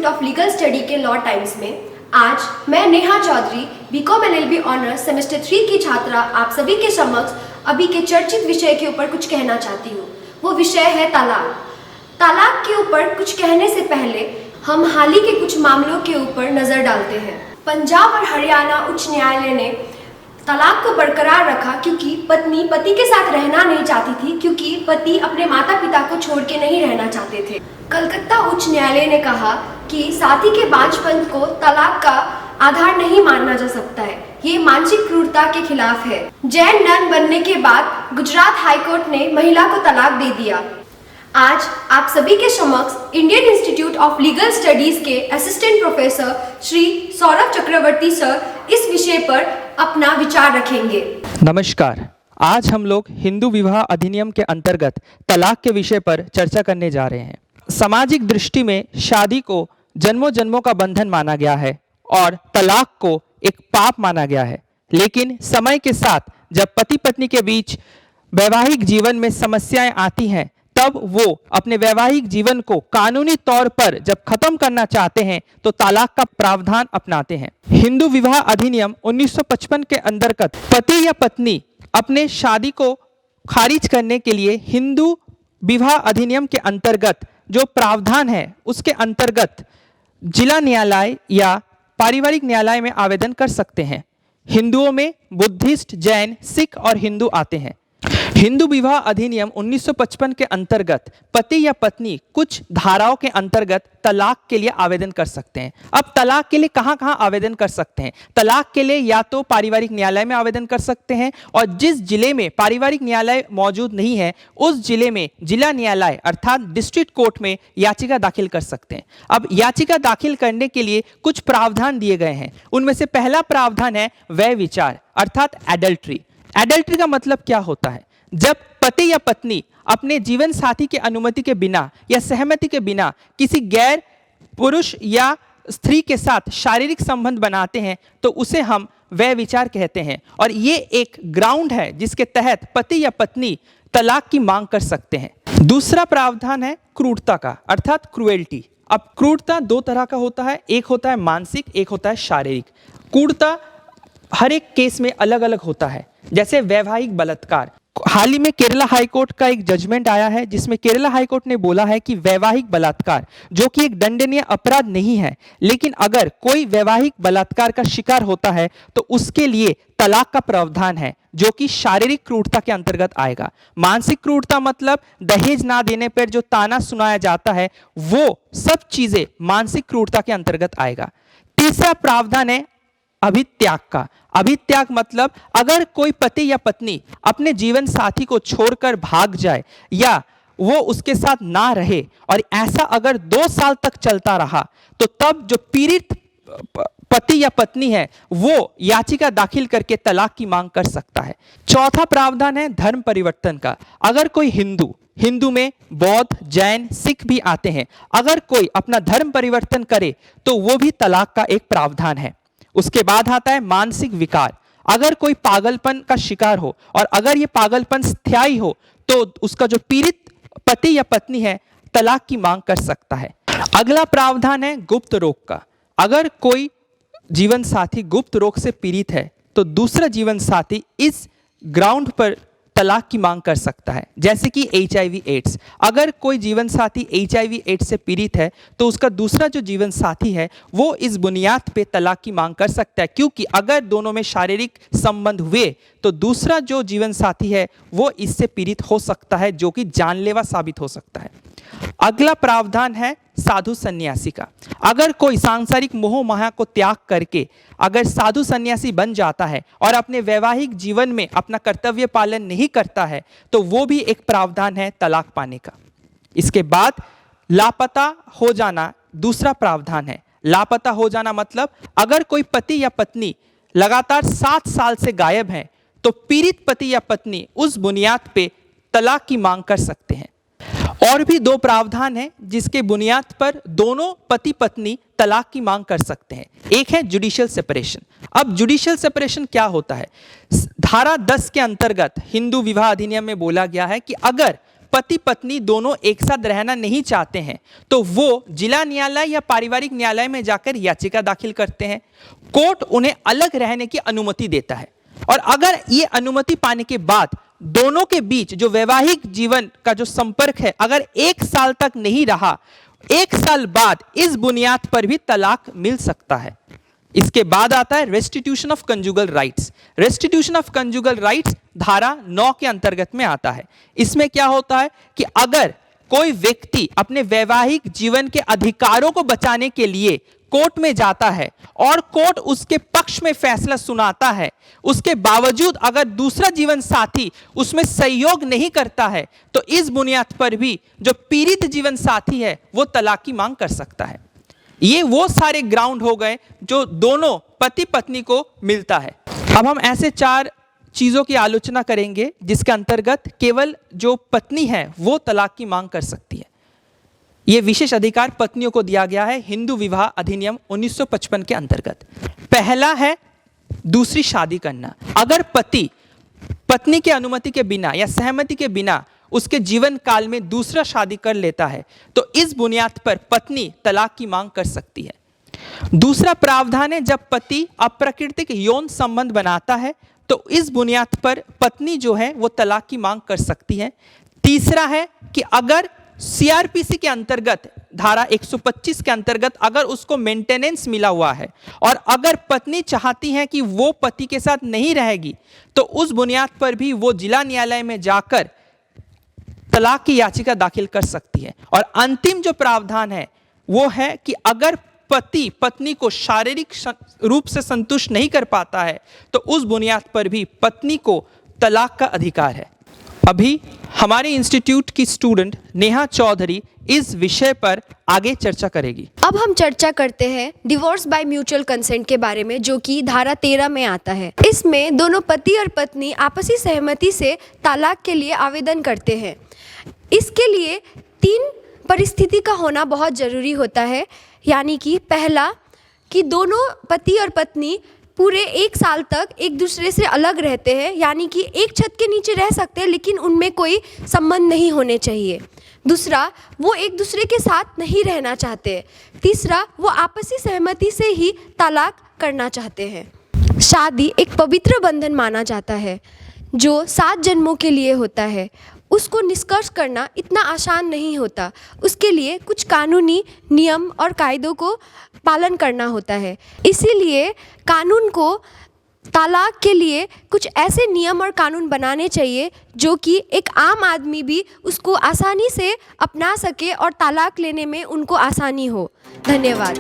Institute of legal study के law times में आज मैं Neha Chaudhary BCom LLB honours semester 3 की छात्रा आप सभी के समक्ष अभी के चर्चित विषय के ऊपर कुछ कहना चाहती हूँ। वो विषय है तलाक। तलाक के ऊपर कुछ कहने से पहले हम हाल ही के कुछ मामलों के ऊपर नजर डालते हैं। पंजाब और हरियाणा उच्च न्यायालय ने तलाक को बरकरार रखा क्योंकि पत्नी पति के साथ रहना नहीं चाहती थी, क्योंकि पति अपने माता पिता को छोड़ के नहीं रहना चाहते थे। कलकत्ता उच्च न्यायालय ने कहा कि साथी के बांझपन को तलाक का आधार नहीं माना जा सकता है, ये मानसिक क्रूरता के खिलाफ है। जैन नन बनने के बाद गुजरात हाईकोर्ट ने महिला को तलाक दे दिया। आज आप सभी के समक्ष Indian institute of legal studies के असिस्टेंट प्रोफेसर श्री सौरभ चक्रवर्ती सर इस विषय पर अपना विचार रखेंगे। नमस्कार, आज हम लोग हिंदू विवाह अधिनियम के अंतर्गत तलाक के विषय पर चर्चा करने जा रहे हैं। सामाजिक दृष्टि में शादी को जन्मों जन्मों का बंधन माना गया है और तलाक को एक पाप माना गया है। लेकिन समय के साथ जब पति पत्नी के बीच वैवाहिक जीवन में समस्याएं आती हैं, तब वो अपने वैवाहिक जीवन को कानूनी तौर पर जब खत्म करना चाहते हैं तो तलाक का प्रावधान अपनाते हैं। हिंदू विवाह अधिनियम 1955 के अंतर्गत पति या पत्नी अपने शादी को खारिज करने के लिए हिंदू विवाह अधिनियम के अंतर्गत जो प्रावधान है उसके अंतर्गत जिला न्यायालय या पारिवारिक न्यायालय में आवेदन कर सकते हैं। हिंदुओं में बुद्धिस्ट, जैन, सिख और हिंदू आते हैं। हिंदू विवाह अधिनियम 1955 के अंतर्गत पति या पत्नी कुछ धाराओं के अंतर्गत तलाक के लिए आवेदन कर सकते हैं। अब तलाक के लिए कहां कहां आवेदन कर सकते हैं? तलाक के लिए या तो पारिवारिक न्यायालय में आवेदन कर सकते हैं, और जिस जिले में पारिवारिक न्यायालय मौजूद नहीं है उस जिले में जिला न्यायालय अर्थात डिस्ट्रिक्ट कोर्ट में याचिका दाखिल कर सकते हैं। अब याचिका दाखिल करने के लिए कुछ प्रावधान दिए गए हैं। उनमें से पहला प्रावधान है व्यय विचार अर्थात एडल्ट्री। एडल्ट्री का मतलब क्या होता है? जब पति या पत्नी अपने जीवन साथी के अनुमति के बिना या सहमति के बिना किसी गैर पुरुष या स्त्री के साथ शारीरिक संबंध बनाते हैं तो उसे हम व्यय विचार कहते हैं, और ये एक ग्राउंड है जिसके तहत पति या पत्नी तलाक की मांग कर सकते हैं। दूसरा प्रावधान है क्रूरता का अर्थात क्रूएल्टी। अब क्रूरता दो तरह का होता है, एक होता है मानसिक, एक होता है शारीरिक। क्रूरता हर एक केस में अलग अलग होता है। जैसे वैवाहिक बलात्कार, हाल ही में केरला हाईकोर्ट का एक जजमेंट आया है जिसमें केरला हाईकोर्ट ने बोला है कि वैवाहिक बलात्कार जो कि एक दंडनीय अपराध नहीं है, लेकिन अगर कोई वैवाहिक बलात्कार का शिकार होता है तो उसके लिए तलाक का प्रावधान है जो कि शारीरिक क्रूरता के अंतर्गत आएगा। मानसिक क्रूरता मतलब दहेज ना देने पर जो ताना सुनाया जाता है वो सब चीजें मानसिक क्रूरता के अंतर्गत आएगा। तीसरा प्रावधान है अभित्याग का। अभित्याग मतलब अगर कोई पति या पत्नी अपने जीवन साथी को छोड़कर भाग जाए या वो उसके साथ ना रहे और ऐसा अगर 2 साल तक चलता रहा तो तब जो पीड़ित पति या पत्नी है वो याचिका दाखिल करके तलाक की मांग कर सकता है। चौथा प्रावधान है धर्म परिवर्तन का। अगर कोई हिंदू में बौद्ध, जैन, सिख भी आते हैं, अगर कोई अपना धर्म परिवर्तन करे तो वो भी तलाक का एक प्रावधान है। उसके बाद आता है मानसिक विकार। अगर कोई पागलपन का शिकार हो और अगर ये पागलपन स्थायी हो तो उसका जो पीड़ित पति या पत्नी है तलाक की मांग कर सकता है। अगला प्रावधान है गुप्त रोग का। अगर कोई जीवन साथी गुप्त रोग से पीड़ित है तो दूसरा जीवन साथी इस ग्राउंड पर तलाक की मांग कर सकता है। जैसे कि HIV एड्स, अगर कोई जीवन साथी HIV एड्स से पीड़ित है तो उसका दूसरा जो जीवन साथी है वो इस बुनियाद पे तलाक की मांग कर सकता है, क्योंकि अगर दोनों में शारीरिक संबंध हुए तो दूसरा जो जीवन साथी है वो इससे पीड़ित हो सकता है, जो कि जानलेवा साबित हो सकता है। अगला प्रावधान है साधु सन्यासी का। अगर कोई सांसारिक मोह माया को त्याग करके अगर साधु सन्यासी बन जाता है और अपने वैवाहिक जीवन में अपना कर्तव्य पालन नहीं करता है तो वो भी एक प्रावधान है तलाक पाने का। इसके बाद लापता हो जाना दूसरा प्रावधान है। लापता हो जाना मतलब अगर कोई पति या पत्नी लगातार 7 साल से गायब है तो पीड़ित पति या पत्नी उस बुनियाद पे तलाक की मांग कर सकते हैं। और भी 2 प्रावधान हैं जिसके बुनियाद पर दोनों पति पत्नी तलाक की मांग कर सकते हैं। एक है जुडिशियल सेपरेशन। अब जुडिशियल सेपरेशन क्या होता है? धारा 10 के अंतर्गत हिंदू विवाह अधिनियम में बोला गया है कि अगर पति पत्नी दोनों एक साथ रहना नहीं चाहते हैं तो वो जिला न्यायालय या पारिवारिक न्यायालय में जाकर याचिका दाखिल करते हैं। कोर्ट उन्हें अलग रहने की अनुमति देता है और अगर ये अनुमति पाने के बाद दोनों के बीच जो वैवाहिक जीवन का जो संपर्क है अगर 1 साल तक नहीं रहा, 1 साल बाद इस बुनियाद पर भी तलाक मिल सकता है। इसके बाद आता है restitution of conjugal rights. Restitution of conjugal rights धारा 9 के अंतर्गत में आता है। इसमें क्या होता है कि अगर कोई व्यक्ति अपने वैवाहिक जीवन के अधिकारों को बचाने के लिए कोर्ट में जाता है और कोर्ट उसके पक्ष में फैसला सुनाता है, उसके बावजूद अगर दूसरा जीवन साथी उसमें सहयोग नहीं करता है तो इस बुनियाद पर भी जो पीड़ित जीवन साथी है वो तलाक की मांग कर सकता है। ये वो सारे ग्राउंड हो गए जो दोनों पति पत्नी को मिलता है। अब हम ऐसे 4 चीज़ों की आलोचना करेंगे जिसके अंतर्गत केवल जो पत्नी है वो तलाक की मांग कर सकती है। ये विशेष अधिकार पत्नियों को दिया गया है हिंदू विवाह अधिनियम 1955 के अंतर्गत। पहला है दूसरी शादी करना। अगर पति पत्नी की अनुमति के बिना या सहमति के बिना उसके जीवन काल में दूसरा शादी कर लेता है तो इस बुनियाद पर पत्नी तलाक की मांग कर सकती है। दूसरा प्रावधान है जब पति अप्राकृतिक यौन संबंध बनाता है तो इस बुनियाद पर पत्नी जो है वो तलाक की मांग कर सकती है। तीसरा है कि अगर सीआरपीसी के अंतर्गत धारा 125 के अंतर्गत अगर उसको मेंटेनेंस मिला हुआ है और अगर पत्नी चाहती है कि वो पति के साथ नहीं रहेगी तो उस बुनियाद पर भी वो जिला न्यायालय में जाकर तलाक की याचिका दाखिल कर सकती है। और अंतिम जो प्रावधान है वो है कि अगर पति पत्नी को शारीरिक रूप से संतुष्ट नहीं कर पाता है तो उस बुनियाद पर भी पत्नी को तलाक का अधिकार है। अभी हमारे इंस्टीट्यूट की स्टूडेंट नेहा चौधरी इस विषय पर आगे चर्चा करेगी। अब हम चर्चा करते हैं डिवोर्स बाय म्यूचुअल कंसेंट के बारे में जो कि धारा 13 में आता है। इसमें दोनों पति और पत्नी आपसी सहमति से तलाक के लिए आवेदन करते हैं। इसके लिए 3 परिस्थिति का होना बहुत ज़रूरी होता है, यानी कि पहला कि दोनों पति और पत्नी पूरे 1 साल तक एक दूसरे से अलग रहते हैं, यानी कि एक छत के नीचे रह सकते हैं लेकिन उनमें कोई संबंध नहीं होने चाहिए। दूसरा, वो एक दूसरे के साथ नहीं रहना चाहते। तीसरा, वो आपसी सहमति से ही तलाक करना चाहते हैं। शादी एक पवित्र बंधन माना जाता है जो 7 जन्मों के लिए होता है। उसको निष्कर्ष करना इतना आसान नहीं होता, उसके लिए कुछ कानूनी नियम और कायदों को पालन करना होता है। इसीलिए कानून को तलाक के लिए कुछ ऐसे नियम और कानून बनाने चाहिए जो कि एक आम आदमी भी उसको आसानी से अपना सके और तलाक लेने में उनको आसानी हो। धन्यवाद।